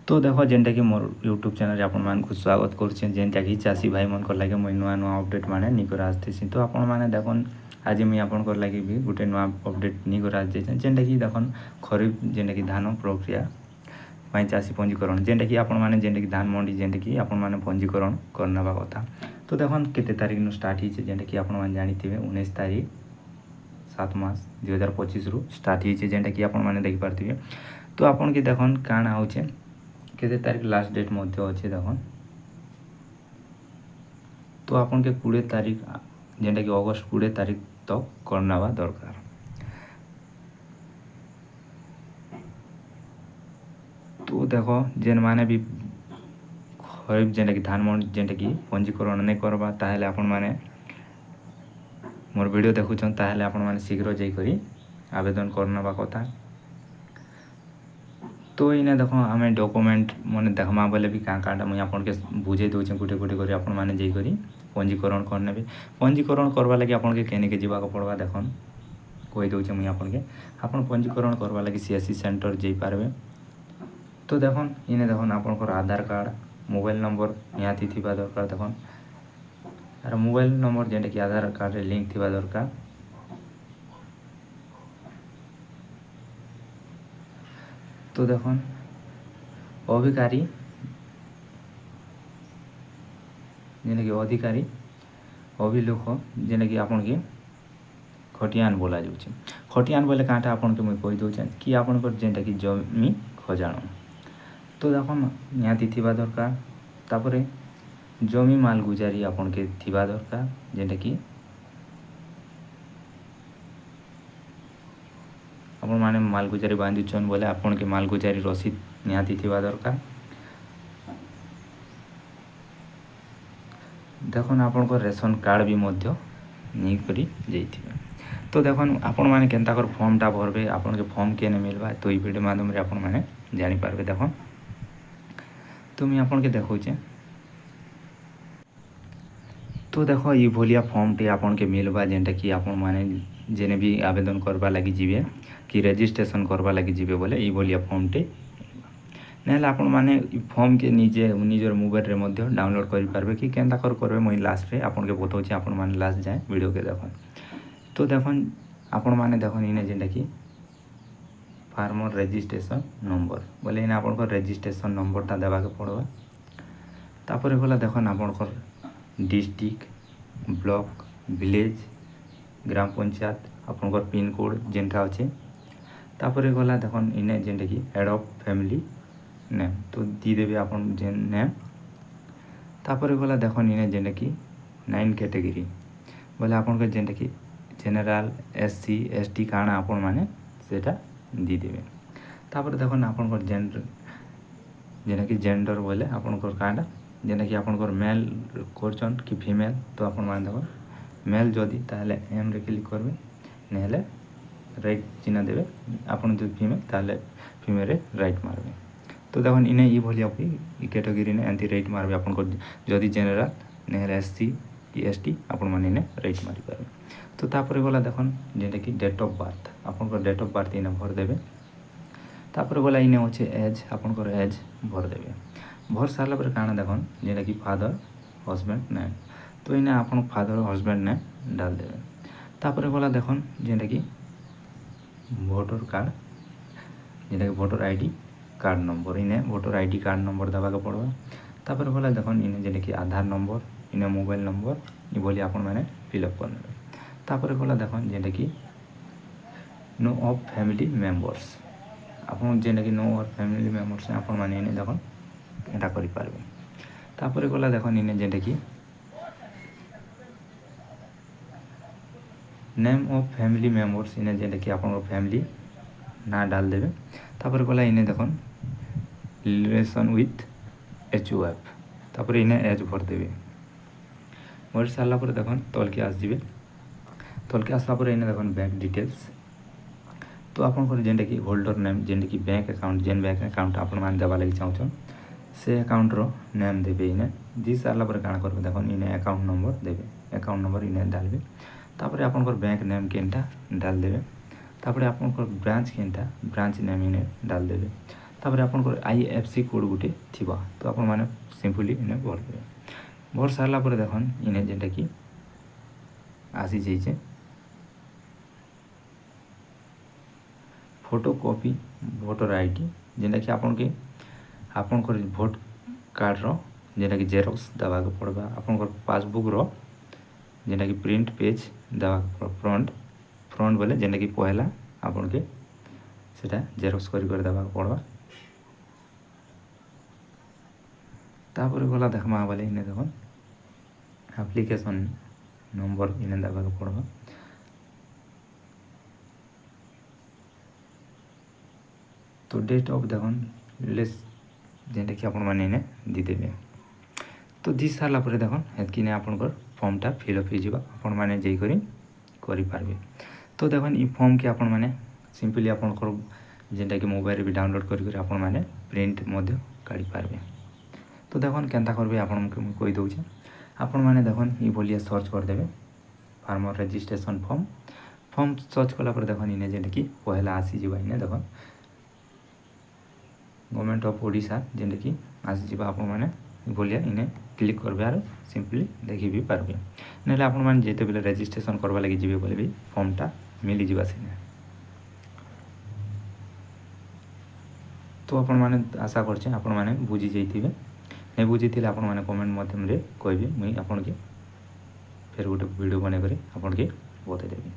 तो देखो जेनटा कि मोर यूट्यूब चैनल आपण मानक स्वागत करुचे जेनटा कि चाषी भाई मन लगे मुझे नुआ नुआ अपडेट माने निकर आसती। तो आपण मैंने देखन आज मुझे आपन लगे भी गोटे नुआ अपडेट निकर आज जेनटा कि देखन खरीफ जेनटा कि धान प्रक्रिया चाषी पंजीकरण जेनटा कि आपण मैंने जेनटा कि धान मंडी जेनटा कि आपण मैंने पंजीकरण करना कथा। तो देखन केते तारीख नु स्टार्ट होइछे जेनटा कि आपण मैंने जानिथिबे 19 तारीख 7 मास 2025 रु स्टार्ट होइछे जेनटा कि आपण मैंने देख पारथिबे। तो आपण के देखन काना होचे केते तारीख लास्ट डेट मध्य अच्छे देखन। तो आपन के 20 तारीख जेनटा कि अगस्त 20 तारीख तक करना दरकार। तो देखो जेन माने भी खरीफ जेनटा कि धान मंडी जेनटा कि पंजीकरण नहीं करबा ताहेले आपन माने मोर वीडियो देखुछन ताहेले आपन माने शीघ्र जाई करी आवेदन करना कथा। तो इने देखो आम डॉक्यूमेंट मैंने देखमा बोले भी क्या मुझे आपन के बुझे दूचे गोटे गोटे कर आपण मैंने जाकरी पंजीकरण करने भी पंजीकरण करवा लगे आपन के केने के जीवा पड़वा देखन कही दूचे मुझे आपन के आपन पंजीकरण करवा लगे सीएससी सेंटर जाई पारबे। तो देखन इने देखन आपन आधार कार्ड मोबाइल नंबर निहाती थिबा दरकार देखन आर मोबाइल नंबर जेंटा कि आधार कार्ड रे लिंक थिबा दरकार। तो देखन अधिकारी जेने कि अधिकारी अभिलेख जेने कि आपन के खटियान बोला जाउछे। खटियान बोले काटा आपन के मुई कहि दोछे कि आपन पर जेंटा कि जमी खजानो। तो देखन निहाती थिबा दरकार तापरे जमी माल गुजारी आपन के थिबा दरकार जेंटा कि आपण माने माल गुजारी बांधुछन बोले आपन के माल गुजारी रसीद निहाती थिबा दरकार। देखन आपन को रेशन कार्ड भी मध्य नहीं करी जाइथिबे। तो देखन आपण माने केनता कर फॉर्मटा भरबे आपन के फॉर्म केने मिलबा तो ई वीडियो माध्यम रे आपण माने जानि पारबे। देखन तो मैं आपन के देखौचे तो देखो ये भलिया फॉर्म टे आपन के मिलबा जेंटा कि आपन माने जेने भी आवेदन करबा लगी जीवे कि रजिस्ट्रेशन करबा लगी जीवे बोले ये भलिया फॉर्म टे नेले आपन माने फॉर्म के निजे निजर मोबाइल रे मध्य डाउनलोड करि पारबे कि केनता कर करबे मई लास्ट रे आपन के बताउचे आपन माने लास्ट जाए वीडियो के देखन। तो देखन आपन माने देखन इने जेंटा कि फार्मर रजिस्ट्रेशन नंबर बोले इने आपन को रजिस्ट्रेशन नंबर ता देबा के पड़बा। तापरे होला देखन आपन को डिस्ट्रिक्ट ब्लॉक विलेज ग्राम पंचायत आपन को पिन कोड जेंटा अच्छे। तापरे गला देखन इने जेंटा कि हेड ऑफ फैमिली नेम तो दी देबे आपन जेन नेम। तापरे गला देखन इने जेंटा कि 9 कैटेगरी बोले आपन को जेंटा कि जनरल एससी एसटी काना आपन माने सेटा दी देबे। तापरे देखन आपन को जेंडर जेना कि जेंडर बोले आपन को कांडा जेना कि आपन को मेल करछन कि फीमेल तो आपन मान देखो मेल जदी ताले एम रे क्लिक करबे नेले राइट चिन्ह देबे आपन जो फीमेल ताले फीमेल रे राइट मारबे। तो देखन इने ई भलिया ई कैटेगरी ने एंटी राइट मारबे आपन को जदी जनरल नेले एससी कि एसटी आपन माने ने राइट मारि पारबे। तो तापरे गला देखन जेटा कि डेट ऑफ बर्थ आपन को डेट ऑफ बर्थ इने भर देबे। तापरे गला इने होचे एज आपन को एज भर देबे। भर सारा पर काना देखन जेटा कि फादर हस्बैंड नेम तो इने आपन फादर हस्बैंड नेम डाल देबे। तापरे गला देखन जेटा कि वोटर कार्ड जेटा कि वोटर आईडी कार्ड नंबर इने वोटर आईडी कार्ड नंबर देबा के पड़बा। तापरे गला देखन इने जेटा कि आधार नंबर इने मोबाइल नंबर ई बोली आपन माने फिलअप करने। तापरे गला देखन जेटा कि नो ऑफ फैमिली मेंबर्स आपन जेटा कि नो ऑफ फैमिली मेंबर्स आपन माने इने देखन एटा करि पारबे। तापरे गला देखन इने जेटा कि नेम ऑफ फैमिली मेंबर्स इने जेटा कि आपन फैमिली ना डाल देबे। तापरे गला इने देखन रिलेशन विथ एचओएफ तापरे इने एज भर देबे। भर साला पर देखन तलके आस जिवे तलके आसला पर इने देखन बैंक डिटेल्स तो आपन को जेंटा कि होल्डर नेम जेंटा कि बैंक अकाउंट जेन बैंक अकाउंट आपन मान देबा लागि चाहछन से अकाउंट रो नेम देबे इने दी साला पर काना करबे देखन इने अकाउंट नंबर देबे अकाउंट नंबर इने डालबे। तापरे आपन को बैंक नेम केनटा डाल देबे। तापरे आपन को ब्रांच केनटा ब्रांच नेम इने डाल देबे। तापर आपनकर IFSC कोड गुटे थिबा तो आपण माने सिंपली इने भर देबे भर सारला पर देखन इने जेंटा कि आसी जाइए फोटोकॉपी भोटर आईडी जेंटा कि आपनकर भोट कार्ड रो जेंटा कि जेरॉक्स देवा के पड़बा आपनकर पासबुक रो जेंटा कि प्रिंट पेज देवा फ्रंट बोले जेंटा कि पहला आपन के सेटा जेरॉक्स कर देवा के पड़बा तापर गला देखमा बोले इने देखो एप्लिकेशन नंबर इने देवा के पड़बा तो डेट ऑफ देखन लेस जेंटा कि आपण माने इने दी देबे तो दी सारला पर देखन हेतकी ने आपनकर फॉर्मटा फिलअप हो जावा आपण माने जई करी पारबे तो देखन ई फॉर्म के आपण माने सिंपली आपनकर जेंटा कि मोबाइल भी डाउनलोड करी आपण माने प्रिंट मध्ये काढी पारबे तो देखन केनता करबे आपण के कोइ दउछे आपण माने देखन ई बोलिया सर्च कर देबे फार्मर रजिस्ट्रेशन फॉर्म सर्च कला पर देखन इने जेंटा कि पहला आसी जिबा इने देखन गवर्नमेंट ऑफ ओडिशा जेंटा कि आसी जिबा आपण माने बोलिया इने क्लिक करबे आरो सिंपली देखि भी पारबे नेले आपण माने जेते बेले रजिस्ट्रेशन करबा लागि जिबे बोले भी फॉर्मटा मिली जिबा सिने तो आपण माने आशा करछे आपण माने बुझी जैतिबे नहीं बुझी थिले आपण माने कमेंट माध्यम रे कहबे मुई आपण के फेर गोटे वीडियो बने करी आपण के बते देबी।